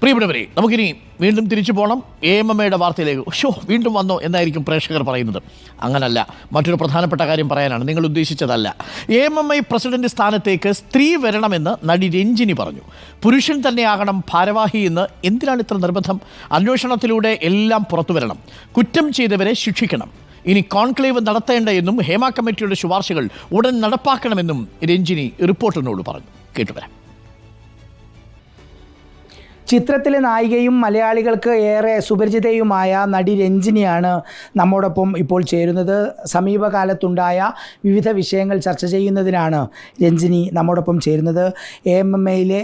പ്രിയപ്പെട്ടവരെ, നമുക്കിനി വീണ്ടും തിരിച്ചു പോകണം AMMയുടെ വാർത്തയിലേക്ക്. വീണ്ടും വന്നോ എന്നായിരിക്കും പ്രേക്ഷകർ പറയുന്നത്. അങ്ങനല്ല, മറ്റൊരു പ്രധാനപ്പെട്ട കാര്യം പറയാനാണ്. നിങ്ങൾ ഉദ്ദേശിച്ചതല്ല. AMMI പ്രസിഡന്റ് സ്ഥാനത്തേക്ക് സ്ത്രീ വരണമെന്ന് നടി രഞ്ജിനി പറഞ്ഞു. പുരുഷൻ തന്നെയാകണം ഭാരവാഹി എന്ന് എന്തിനാണ് ഇത്ര നിർബന്ധം? അന്വേഷണത്തിലൂടെ എല്ലാം പുറത്തു വരണം. കുറ്റം ചെയ്തവരെ ശിക്ഷിക്കണം. ഇനി കോൺക്ലേവ് നടത്തേണ്ട എന്നും ഹേമ കമ്മിറ്റിയുടെ ശുപാർശകൾ ഉടൻ നടപ്പാക്കണമെന്നും രഞ്ജിനി റിപ്പോർട്ടറിനോട് പറഞ്ഞു. കേട്ടുവരാം. ചിത്രത്തിലെ നായികയും മലയാളികൾക്ക് ഏറെ സുപരിചിതയുമായ നടി രഞ്ജിനിയാണ് നമ്മോടൊപ്പം ഇപ്പോൾ ചേരുന്നത്. സമീപകാലത്തുണ്ടായ വിവിധ വിഷയങ്ങൾ ചർച്ച ചെയ്യുന്നതിനാണ് രഞ്ജിനി നമ്മോടൊപ്പം ചേരുന്നത്. AMMയിലെ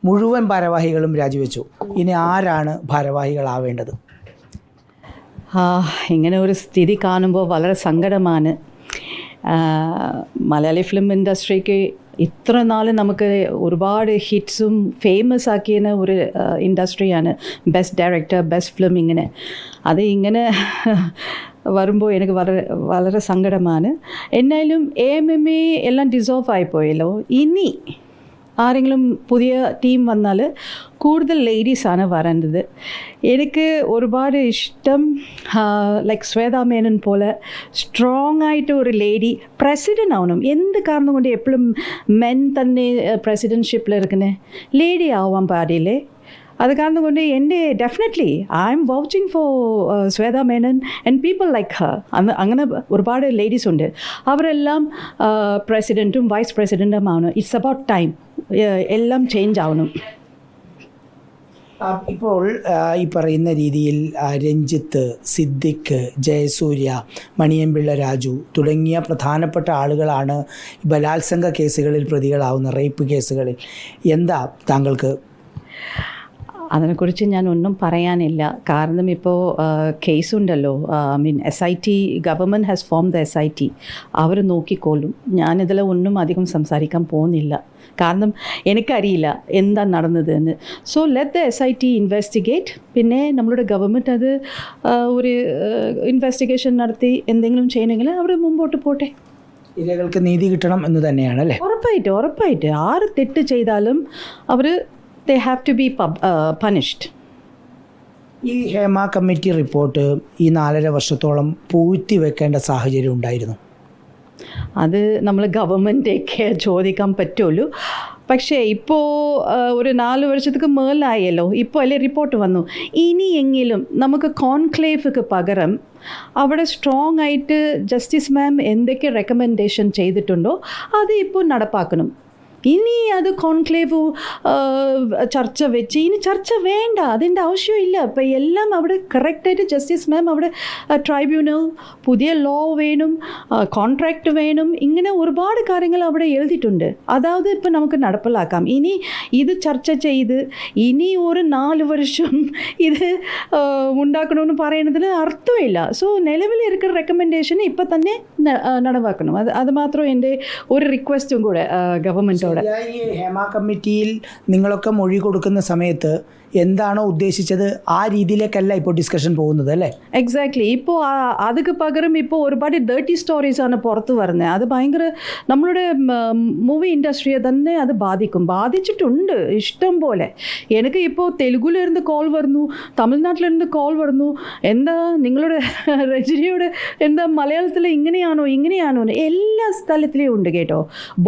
മുഴുവൻ ഭാരവാഹികളും രാജിവെച്ചു. ഇനി ആരാണ് ഭാരവാഹികളാവേണ്ടത്? ഇങ്ങനെ ഒരു സ്ഥിതി കാണുമ്പോൾ വളരെ സങ്കടമാണ്. മലയാളി ഫിലിം ഇൻഡസ്ട്രിക്ക് ഇത്ര നാൾ നമുക്ക് ഒരുപാട് ഹിറ്റ്സും ഫേമസ് ആക്കിയ ഒരു ഇൻഡസ്ട്രിയാണ് ബെസ്റ്റ് ഡയറക്ടർ, ബെസ്റ്റ് ഫിലിം. ഇങ്ങനെ വരുമ്പോൾ എനിക്ക് വളരെ സങ്കടമാണ്. എന്നാലും AMMA എല്ലാം ഡിസോൾവ് ആയിപ്പോയല്ലോ. ഇനി ആരെങ്കിലും പുതിയ ടീം വന്നാൽ കൂടുതൽ ലേഡീസാണ് വരേണ്ടത്. എനിക്ക് ഒരുപാട് ഇഷ്ടം ലൈക്ക് ശ്വേതാ മേനൻ പോലെ സ്ട്രോങ് ആയിട്ട് ഒരു ലേഡി പ്രസിഡൻ്റ് ആവണം. എന്ത് കാരണം കൊണ്ട് എപ്പോഴും മെൻ തന്നെ പ്രസിഡൻഷിപ്പിൽ ഇരിക്കുന്നത്? ലേഡി ആവാൻ പാടില്ലേ? അത് കാരണം കൊണ്ട് എൻ്റെ definitely I am vouching for Shweta Menon and people like her. അങ്ങനെ ഒരുപാട് ലേഡീസ് ഉണ്ട്. അവരെല്ലാം പ്രസിഡൻറ്റും വൈസ് പ്രസിഡൻറ്റും ആവണം. It's about time. എല്ലാം ചേഞ്ച് ആവണം. ഇപ്പോൾ ഈ പറയുന്ന രീതിയിൽ രഞ്ജിത്ത്, സിദ്ദിഖ്, ജയസൂര്യ, മണിയമ്പിള്ള രാജു തുടങ്ങിയ പ്രധാനപ്പെട്ട ആളുകളാണ് ബലാത്സംഗ കേസുകളിൽ പ്രതികളാവുന്ന, റേപ്പ് കേസുകളിൽ. എന്താ താങ്കൾക്ക്? അതിനെക്കുറിച്ച് ഞാൻ ഒന്നും പറയാനില്ല. കാരണം ഇപ്പോൾ കേസുണ്ടല്ലോ. SIT, government has form the SIT. അവർ നോക്കിക്കോളും. ഞാനിതിൽ ഒന്നും അധികം സംസാരിക്കാൻ പോകുന്നില്ല. കാരണം എനിക്കറിയില്ല എന്താ നടന്നതെന്ന്. So let the SIT investigate. പിന്നെ നമ്മളുടെ ഗവൺമെൻറ് അത് ഒരു ഇൻവെസ്റ്റിഗേഷൻ നടത്തി എന്തെങ്കിലും ചെയ്യണമെങ്കിൽ അവർ മുമ്പോട്ട് പോട്ടെ. ഇരകൾക്ക് നീതി കിട്ടണം എന്ന് തന്നെയാണ് അല്ലേ? ഉറപ്പായിട്ട് ആര് തെറ്റ് ചെയ്താലും അവർ they have to be punished. ഈ ഹേമ കമ്മിറ്റി റിപ്പോർട്ട് ഈ 4.5 വർഷത്തോളം പൂഴ്ത്തി വെക്കേണ്ട സാഹചര്യം ഉണ്ടായിരുന്നു. അത് നമ്മൾ ഗവൺമെൻറ്റൊക്കെ ചോദിക്കാൻ പറ്റുള്ളൂ. പക്ഷേ ഇപ്പോൾ ഒരു 4 വർഷത്തേക്ക് മേലായല്ലോ. ഇപ്പോൾ അല്ലേ റിപ്പോർട്ട് വന്നു. ഇനിയെങ്കിലും നമുക്ക് കോൺക്ലേവ്ക്ക് പകരം അവിടെ സ്ട്രോങ് ആയിട്ട് ജസ്റ്റിസ് മാം എന്തൊക്കെ റെക്കമെൻഡേഷൻ ചെയ്തിട്ടുണ്ടോ അത് ഇപ്പോൾ നടപ്പാക്കണം. ഇനി അത് കോൺക്ലേവ് ചർച്ച വെച്ച് ഇനി ചർച്ച വേണ്ട, അതിൻ്റെ ആവശ്യമില്ല. ഇപ്പം എല്ലാം അവിടെ കറക്റ്റായിട്ട് ജസ്റ്റിസ് മാം അവിടെ ട്രൈബ്യൂണൽ, പുതിയ ലോ വേണം, കോൺട്രാക്റ്റ് വേണം, ഇങ്ങനെ ഒരുപാട് കാര്യങ്ങൾ അവിടെ എഴുതിയിട്ടുണ്ട്. അതായത് ഇപ്പം നമുക്ക് നടപ്പിലാക്കാം. ഇനി ഇത് ചർച്ച ചെയ്ത് ഇനി ഒരു 4 വർഷം ഇത് ഉണ്ടാക്കണമെന്ന് പറയുന്നതിൽ അർത്ഥമില്ല. സോ നിലവിലിരിക്കുന്ന റെക്കമെൻഡേഷൻ ഇപ്പം തന്നെ നടപ്പാക്കണം. അത് മാത്രം എൻ്റെ ഒരു റിക്വസ്റ്റും കൂടെ ഗവൺമെൻറ്റോട്. ഈ ഹേമ കമ്മിറ്റിയിൽ നിങ്ങളൊക്കെ മൊഴി കൊടുക്കുന്ന സമയത്ത് എന്താണോ ഉദ്ദേശിച്ചത് ആ രീതിയിലേക്കല്ല ഇപ്പോൾ ഡിസ്കഷൻ പോകുന്നത് അല്ലേ? എക്സാക്ട്ലി. ഇപ്പോൾ അതിക്ക് പകരം ഇപ്പോൾ ഒരുപാട് ഡേർട്ടി സ്റ്റോറീസാണ് പുറത്ത് വരുന്നത്. അത് ഭയങ്കര നമ്മളുടെ മൂവി ഇൻഡസ്ട്രിയെ തന്നെ അത് ബാധിച്ചിട്ടുണ്ട് ഇഷ്ടം പോലെ. എനിക്ക് ഇപ്പോൾ തെലുഗുലിരുന്ന് കോൾ വരുന്നു, തമിഴ്നാട്ടിലിരുന്ന് കോൾ വരുന്നു. എന്താ നിങ്ങളുടെ രജനിയുടെ എന്താ മലയാളത്തിൽ ഇങ്ങനെയാണോ എല്ലാ സ്ഥലത്തിലും ഉണ്ട് കേട്ടോ.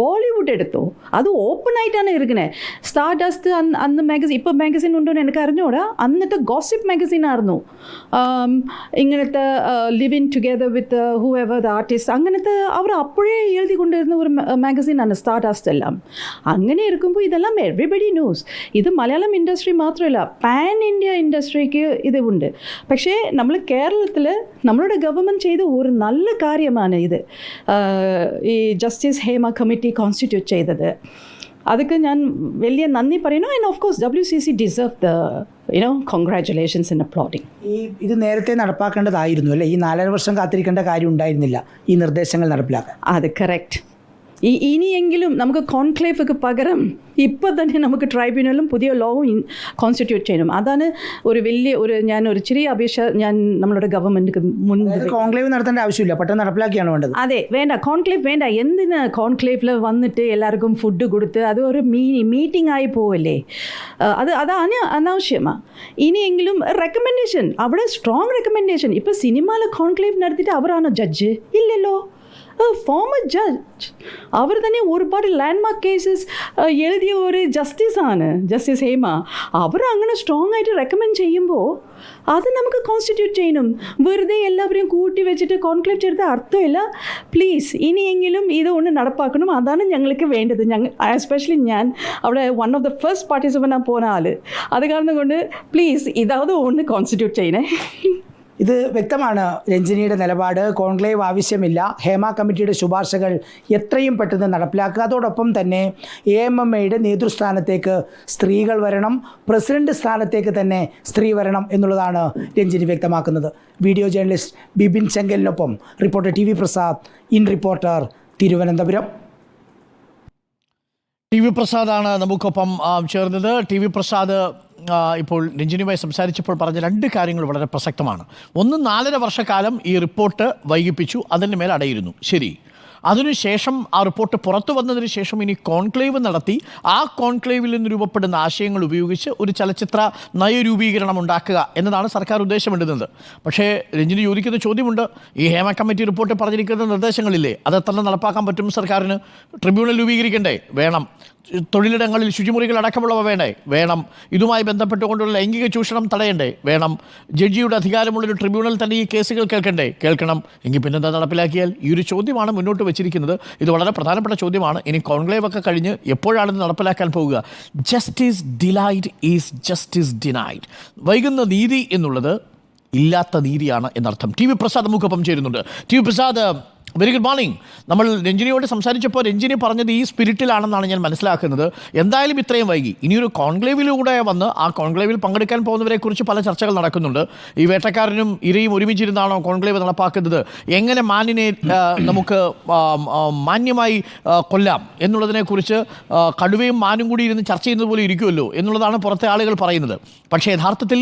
ബോളിവുഡ് എടുത്തോ, അത് ഓപ്പൺ ആയിട്ടാണ് ഇരിക്കുന്നത്. സ്റ്റാർ ഡസ്റ്റ് അന്ന് മാഗസിൻ, ഇപ്പോൾ മാഗസിൻ ഉണ്ടോ എനിക്ക് അറിഞ്ഞൂടാ. അന്നത്തെ ഗോസിപ്പ് മാഗസിൻ ആയിരുന്നു. ഇങ്ങനത്തെ living together with who ever the artist, അങ്ങനത്തെ അവർ അപ്പോഴേ എഴുതിക്കൊണ്ടിരുന്ന ഒരു മാഗസിനാണ് സ്റ്റാർ ഡസ്റ്റ് എല്ലാം. അങ്ങനെ ഇരിക്കുമ്പോൾ ഇതെല്ലാം എവറിബഡി ന്യൂസ്. ഇത് മലയാളം ഇൻഡസ്ട്രി മാത്രമല്ല, പാൻ ഇന്ത്യ ഇൻഡസ്ട്രിക്ക് ഇത് ഉണ്ട്. പക്ഷേ നമ്മൾ കേരളത്തിൽ നമ്മളുടെ ഗവൺമെൻറ് ചെയ്ത ഒരു നല്ല കാര്യമാണ് ഇത്, ഈ ജസ്റ്റിസ് ഹേമ കമ്മിറ്റി കോൺസ്റ്റിറ്റ്യൂട്ട് ചെയ്തത്. അതൊക്കെ ഞാൻ വലിയ നന്ദി പറയുന്നു. And of course WCC deserve the congratulations in uploading. ഇത് നേരത്തെ നടപ്പാക്കേണ്ടതായിരുന്നു അല്ലേ? ഈ 4.5 വർഷം കാത്തിരിക്കേണ്ട കാര്യം ഉണ്ടായിരുന്നില്ല ഈ നിർദ്ദേശങ്ങൾ നടപ്പിലാക്കാൻ. അത് കറക്റ്റ്. ഇനിയെങ്കിലും നമുക്ക് കോൺക്ലേവ്ക്ക് പകരം ഇപ്പോൾ തന്നെ നമുക്ക് ട്രൈബ്യൂണലും പുതിയ ലോവും കോൺസ്റ്റിറ്റ്യൂട്ട് ചെയ്യണം. അതാണ് ഒരു ഞാൻ ഒരു ചെറിയ അപേക്ഷ ഞാൻ നമ്മളുടെ ഗവൺമെൻറ് മുൻപ്. കോൺക്ലേവ് നടത്തേണ്ട ആവശ്യമില്ല, പെട്ടെന്ന് നടപ്പിലാക്കിയാണ് വേണ്ടത്. അതെ, വേണ്ട കോൺക്ലേവ് വേണ്ട. എന്തിന് കോൺക്ലേവിൽ വന്നിട്ട് എല്ലാവർക്കും ഫുഡ് കൊടുത്ത് അത് ഒരു മീറ്റിംഗ് ആയി പോവല്ലേ? അതാണ് അനാവശ്യമാണ്. ഇനിയെങ്കിലും റെക്കമെൻഡേഷൻ, അവിടെ സ്ട്രോങ് റെക്കമെൻഡേഷൻ. ഇപ്പോൾ സിനിമയിൽ കോൺക്ലേവ് നടത്തിയിട്ട് അവരാണോ ജഡ്ജ്? ഇല്ലല്ലോ, ഫോമർ ജഡ്ജ്. അവർ തന്നെ ഒരുപാട് ലാൻഡ്മാർക്ക് കേസസ് എഴുതിയ ഒരു ജസ്റ്റിസാണ്, ജസ്റ്റിസ് ഹേമ. അവർ അങ്ങനെ സ്ട്രോങ് ആയിട്ട് റെക്കമെൻഡ് ചെയ്യുമ്പോൾ അത് നമുക്ക് കോൺസ്റ്റിറ്റ്യൂട്ട് ചെയ്യണം. വെറുതെ എല്ലാവരെയും കൂട്ടി വെച്ചിട്ട് കോൺക്ലേവ് ചെയ്ത അർത്ഥമില്ല. പ്ലീസ് ഇനിയെങ്കിലും ഇത് ഒന്ന് നടപ്പാക്കണം. അതാണ് ഞങ്ങൾക്ക് വേണ്ടത്. എസ്പെഷ്യലി ഞാൻ അവിടെ one of the first participant പോന്ന ആൾ. അത് കാരണം കൊണ്ട് പ്ലീസ് ഇതാவது ഒന്ന് കോൺസ്റ്റിറ്റ്യൂട്ട് ചെയ്യണേ. ഇത് വ്യക്തമാണ് രഞ്ജിനിയുടെ നിലപാട്. കോൺക്ലേവ് ആവശ്യമില്ല, ഹേമ കമ്മിറ്റിയുടെ ശുപാർശകൾ എത്രയും പെട്ടെന്ന് നടപ്പിലാക്കുക. അതോടൊപ്പം തന്നെ AMMയുടെ നേതൃസ്ഥാനത്തേക്ക് സ്ത്രീകൾ വരണം, പ്രസിഡന്റ് സ്ഥാനത്തേക്ക് തന്നെ സ്ത്രീ വരണം എന്നുള്ളതാണ് രഞ്ജിനി വ്യക്തമാക്കുന്നത്. വീഡിയോ ജേർണലിസ്റ്റ് ബിപിൻ ചെങ്കലിനൊപ്പം reporter TV Prasad, in reporter, Thiruvananthapuram. TV പ്രസാദാണ് നമുക്കൊപ്പം ചേർന്നത്. TV പ്രസാദ് ഇപ്പോൾ രഞ്ജിനിയുമായി സംസാരിച്ചപ്പോൾ പറഞ്ഞ രണ്ട് കാര്യങ്ങൾ വളരെ പ്രസക്തമാണ്. ഒന്ന്, 4.5 വർഷക്കാലം ഈ റിപ്പോർട്ട് വൈകിപ്പിച്ചു, അതിന് മേൽ അടയിരുന്നു. ശരി, അതിനുശേഷം ആ റിപ്പോർട്ട് പുറത്തു വന്നതിന് ശേഷം ഇനി കോൺക്ലേവ് നടത്തി ആ കോൺക്ലേവിൽ നിന്ന് രൂപപ്പെടുന്ന ആശയങ്ങൾ ഉപയോഗിച്ച് ഒരു ചലച്ചിത്ര നയരൂപീകരണം ഉണ്ടാക്കുക എന്നതാണ് സർക്കാർ ഉദ്ദേശമിടുന്നത്. പക്ഷേ രഞ്ജിനി ചോദിക്കുന്ന ചോദ്യമുണ്ട്, ഈ ഹേമ കമ്മിറ്റി റിപ്പോർട്ടിൽ പറഞ്ഞിരിക്കുന്ന നിർദ്ദേശങ്ങളില്ലേ, അതെത്ര നടപ്പാക്കാൻ പറ്റും സർക്കാരിന്? ട്രിബ്യൂണൽ രൂപീകരിക്കണ്ടേ? വേണം. തൊഴിലിടങ്ങളിൽ ശുചിമുറികൾ അടക്കമുള്ളവ വേണം. ഇതുമായി ബന്ധപ്പെട്ടുകൊണ്ടുള്ള ലൈംഗിക ചൂഷണം തടയണ്ടേ? വേണം. ജഡ്ജിയുടെ അധികാരമുള്ളൊരു ട്രിബ്യൂണൽ തന്നെ ഈ കേസുകൾ കേൾക്കണം. എങ്കിൽ പിന്നെന്താ നടപ്പിലാക്കിയാൽ? ഈ ഒരു ചോദ്യമാണ് മുന്നോട്ട് വെച്ചിരിക്കുന്നത്. ഇത് വളരെ പ്രധാനപ്പെട്ട ചോദ്യമാണ്. ഇനി കോൺക്ലേവ് ഒക്കെ കഴിഞ്ഞ് എപ്പോഴാണ് ഇത് നടപ്പിലാക്കാൻ പോവുക? Justice delayed is justice denied. വൈകുന്ന നീതി എന്നുള്ളത് ഇല്ലാത്ത നീതിയാണ് എന്നർത്ഥം. TV പ്രസാദ് നമുക്കൊപ്പം ചേരുന്നുണ്ട്. TV Prasad, very good morning. നമ്മൾ രഞ്ജിനിയോട് സംസാരിച്ചപ്പോൾ രഞ്ജിനി പറഞ്ഞത് ഈ സ്പിരിറ്റിലാണെന്നാണ് ഞാൻ മനസ്സിലാക്കുന്നത്. എന്തായാലും ഇത്രയും വൈകി, ഇനിയൊരു കോൺക്ലേവിലൂടെ വന്ന് ആ കോൺക്ലേവിൽ പങ്കെടുക്കാൻ പോകുന്നവരെക്കുറിച്ച് പല ചർച്ചകൾ നടക്കുന്നുണ്ട്. ഈ വേട്ടക്കാരനും ഇരയും ഒരുമിച്ചിരുന്നാണോ കോൺക്ലേവ് നടപ്പാക്കുന്നത്? എങ്ങനെ മാനിനെ നമുക്ക് മാന്യമായി കൊല്ലാം എന്നുള്ളതിനെക്കുറിച്ച് കടുവയും മാനും കൂടി ഇരുന്ന് ചർച്ച ചെയ്യുന്നത് പോലെ ഇരിക്കുമല്ലോ എന്നുള്ളതാണ് പുറത്തെ ആളുകൾ പറയുന്നത്. പക്ഷേ യഥാർത്ഥത്തിൽ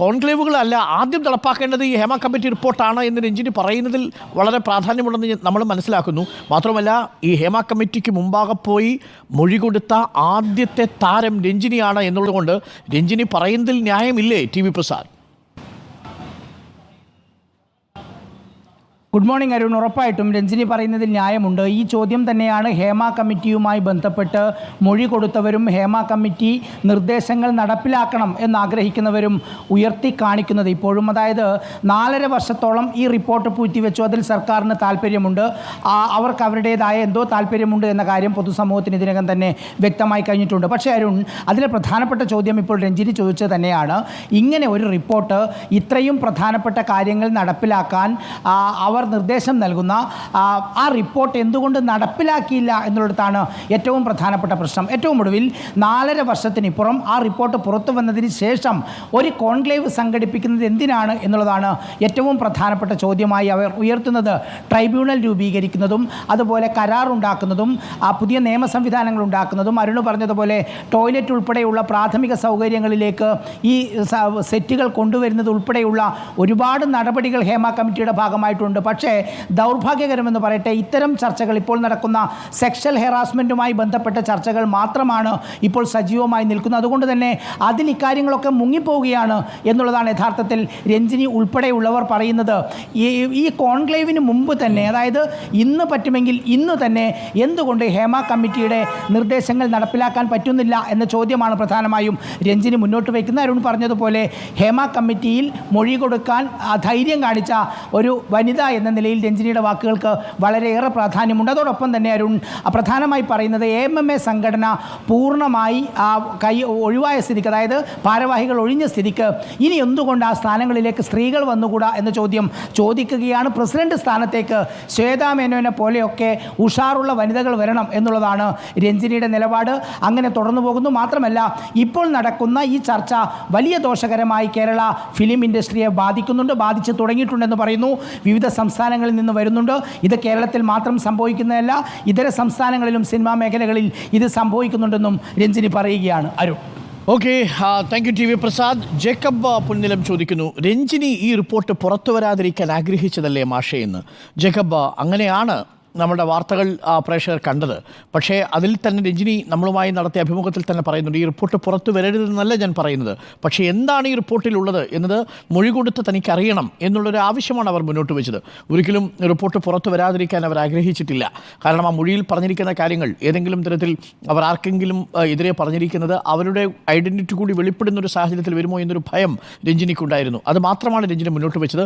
കോൺക്ലേവുകളല്ല ആദ്യം നടപ്പാക്കേണ്ടത് ഈ ഹേമ കമ്മിറ്റി റിപ്പോർട്ടാണ് എന്ന് രഞ്ജിനി പറയുന്നതിൽ വളരെ പ്രാധാന്യമുണ്ടെന്ന് നമ്മൾ മനസ്സിലാക്കുന്നു. മാത്രമല്ല, ഈ ഹേമ കമ്മിറ്റിക്ക് മുമ്പാകെ പോയി മൊഴി കൊടുത്ത ആദ്യത്തെ താരം രഞ്ജിനിയാണ് എന്നുള്ളതുകൊണ്ട് രഞ്ജിനി പറയുന്നതിൽ ന്യായമില്ലേ TV Prasad? Good morning Arun. ഉറപ്പായിട്ടും രഞ്ജിനി പറയുന്നതിൽ ന്യായമുണ്ട്. ഈ ചോദ്യം തന്നെയാണ് ഹേമ കമ്മിറ്റിയുമായി ബന്ധപ്പെട്ട് മൊഴി കൊടുത്തവരും ഹേമ കമ്മിറ്റി നിർദ്ദേശങ്ങൾ നടപ്പിലാക്കണം എന്നാഗ്രഹിക്കുന്നവരും ഉയർത്തി കാണിക്കുന്നത് ഇപ്പോഴും. അതായത് 4.5 വർഷത്തോളം ഈ റിപ്പോർട്ട് പൂഴ്ത്തിവെച്ചു. അതിൽ സർക്കാരിന് താല്പര്യമുണ്ട്, അവർക്ക് അവരുടേതായ എന്തോ താല്പര്യമുണ്ട് എന്ന കാര്യം പൊതുസമൂഹത്തിന് ഇതിനകം തന്നെ വ്യക്തമായി കഴിഞ്ഞിട്ടുണ്ട്. പക്ഷേ അരുൺ, അതിലെ പ്രധാനപ്പെട്ട ചോദ്യം ഇപ്പോൾ രഞ്ജിനി ചോദിച്ചത് തന്നെയാണ്. ഇങ്ങനെ ഒരു റിപ്പോർട്ട് ഇത്രയും പ്രധാനപ്പെട്ട കാര്യങ്ങൾ നടപ്പിലാക്കാൻ അവർ നിർദ്ദേശം നൽകുന്ന ആ റിപ്പോർട്ട് എന്തുകൊണ്ട് നടപ്പിലാക്കിയില്ല എന്നുള്ളതാണ് ഏറ്റവും പ്രധാനപ്പെട്ട പ്രശ്നം. ഏറ്റവും ഒടുവിൽ 4.5 വർഷത്തിനിപ്പുറം ആ റിപ്പോർട്ട് പുറത്തു വന്നതിന് ശേഷം ഒരു കോൺക്ലേവ് സംഘടിപ്പിക്കുന്നത് എന്തിനാണ് എന്നുള്ളതാണ് ഏറ്റവും പ്രധാനപ്പെട്ട ചോദ്യമായി അവർ ഉയർത്തുന്നത്. ട്രൈബ്യൂണൽ രൂപീകരിക്കുന്നതും അതുപോലെ കരാറുണ്ടാക്കുന്നതും പുതിയ നിയമ സംവിധാനങ്ങൾ ഉണ്ടാക്കുന്നതും അരുണ് പറഞ്ഞതുപോലെ ടോയ്ലറ്റ് ഉൾപ്പെടെയുള്ള പ്രാഥമിക സൗകര്യങ്ങളിലേക്ക് ഈ സെറ്റുകൾ കൊണ്ടുവരുന്നത് ഉൾപ്പെടെയുള്ള ഒരുപാട് നടപടികൾ ഹേമ കമ്മിറ്റിയുടെ ഭാഗമായിട്ടുണ്ട്. പക്ഷേ ദൗർഭാഗ്യകരമെന്ന് പറയട്ടെ, ഇത്തരം ചർച്ചകൾ ഇപ്പോൾ നടക്കുന്ന സെക്ഷൽ ഹെറാസ്മെൻറ്റുമായി ബന്ധപ്പെട്ട ചർച്ചകൾ മാത്രമാണ് ഇപ്പോൾ സജീവമായി നിൽക്കുന്നത്. അതുകൊണ്ട് തന്നെ അതിൽ ഇക്കാര്യങ്ങളൊക്കെ മുങ്ങിപ്പോവുകയാണ് എന്നുള്ളതാണ് യഥാർത്ഥത്തിൽ രഞ്ജിനി ഉൾപ്പെടെയുള്ളവർ പറയുന്നത്. ഈ കോൺക്ലേവിന് മുമ്പ് തന്നെ, അതായത് ഇന്ന് പറ്റുമെങ്കിൽ ഇന്ന് തന്നെ എന്തുകൊണ്ട് ഹേമ കമ്മിറ്റിയുടെ നിർദ്ദേശങ്ങൾ നടപ്പിലാക്കാൻ പറ്റുന്നില്ല എന്ന ചോദ്യമാണ് പ്രധാനമായും രഞ്ജിനി മുന്നോട്ട് വയ്ക്കുന്നത്. അരുൺ പറഞ്ഞതുപോലെ ഹേമ കമ്മിറ്റിയിൽ മൊഴി കൊടുക്കാൻ ധൈര്യം കാണിച്ച ഒരു വനിത എന്ന നിലയിൽ രഞ്ജിനിയുടെ വാക്കുകൾക്ക് വളരെയേറെ പ്രാധാന്യമുണ്ട്. അതോടൊപ്പം തന്നെ അരുൺ പ്രധാനമായി പറയുന്നത് AMMA സംഘടന പൂർണ്ണമായി ഒഴിവായ സ്ഥിതിക്ക്, അതായത് ഭാരവാഹികൾ ഒഴിഞ്ഞ സ്ഥിതിക്ക് ഇനി എന്തുകൊണ്ട് ആ സ്ഥാനങ്ങളിലേക്ക് സ്ത്രീകൾ വന്നുകൂടാ എന്ന ചോദ്യം ചോദിക്കുകയാണ്. പ്രസിഡന്റ് സ്ഥാനത്തേക്ക് ശ്വേതാ മേനോനെ പോലെയൊക്കെ ഉഷാറുള്ള വനിതകൾ വരണം എന്നുള്ളതാണ് രഞ്ജിനിയുടെ നിലപാട്. അങ്ങനെ തുടർന്നു പോകുന്നു. മാത്രമല്ല, ഇപ്പോൾ നടക്കുന്ന ഈ ചർച്ച വലിയ ദോഷകരമായി കേരള ഫിലിം ഇൻഡസ്ട്രിയെ ബാധിക്കുന്നുണ്ട്, ബാധിച്ചു തുടങ്ങിയിട്ടുണ്ടെന്ന് പറയുന്നു. വിവിധ സംസ്ഥാനങ്ങളിൽ നിന്ന് വരുന്നുണ്ട്. ഇത് കേരളത്തിൽ മാത്രം സംഭവിക്കുന്നതല്ല, ഇതര സംസ്ഥാനങ്ങളിലും സിനിമാ മേഖലകളിൽ ഇത് സംഭവിക്കുന്നുണ്ടെന്നും രഞ്ജിനി പറയുകയാണ്. Arun. Okay, thank you T V Prasad. Jacob Punnilam ചോദിക്കുന്നു, രഞ്ജിനി ഈ റിപ്പോർട്ട് പുറത്തു വരാതിരിക്കാൻ ആഗ്രഹിച്ചതല്ലേ മാഷേ എന്ന്. ജേക്കബ്, അങ്ങനെയാണ് നമ്മുടെ വാർത്തകൾ പ്രേക്ഷകർ കണ്ടത്. പക്ഷേ അതിൽ തന്നെ രഞ്ജിനി നമ്മളുമായി നടത്തിയ അഭിമുഖത്തിൽ തന്നെ പറയുന്നുണ്ട്, ഈ റിപ്പോർട്ട് പുറത്തു വരരുതെന്നല്ല ഞാൻ പറയുന്നത്, പക്ഷേ എന്താണ് ഈ റിപ്പോർട്ടിലുള്ളത് എന്നത് മൊഴി കൊടുത്ത് തനിക്കറിയണം എന്നുള്ളൊരു ആവശ്യമാണ് അവർ മുന്നോട്ട് വെച്ചത്. ഒരിക്കലും റിപ്പോർട്ട് പുറത്തു വരാതിരിക്കാൻ അവർ ആഗ്രഹിച്ചിട്ടില്ല. കാരണം ആ മൊഴിയിൽ പറഞ്ഞിരിക്കുന്ന കാര്യങ്ങൾ ഏതെങ്കിലും തരത്തിൽ അവർ ആർക്കെങ്കിലും എതിരെ പറഞ്ഞിരിക്കുന്നത് അവരുടെ ഐഡൻറ്റിറ്റി കൂടി വെളിപ്പെടുന്ന ഒരു സാഹചര്യത്തിൽ വരുമോ എന്നൊരു ഭയം രഞ്ജിനിക്കുണ്ടായിരുന്നു. അത് മാത്രമാണ് രഞ്ജിനി മുന്നോട്ട് വെച്ചത്.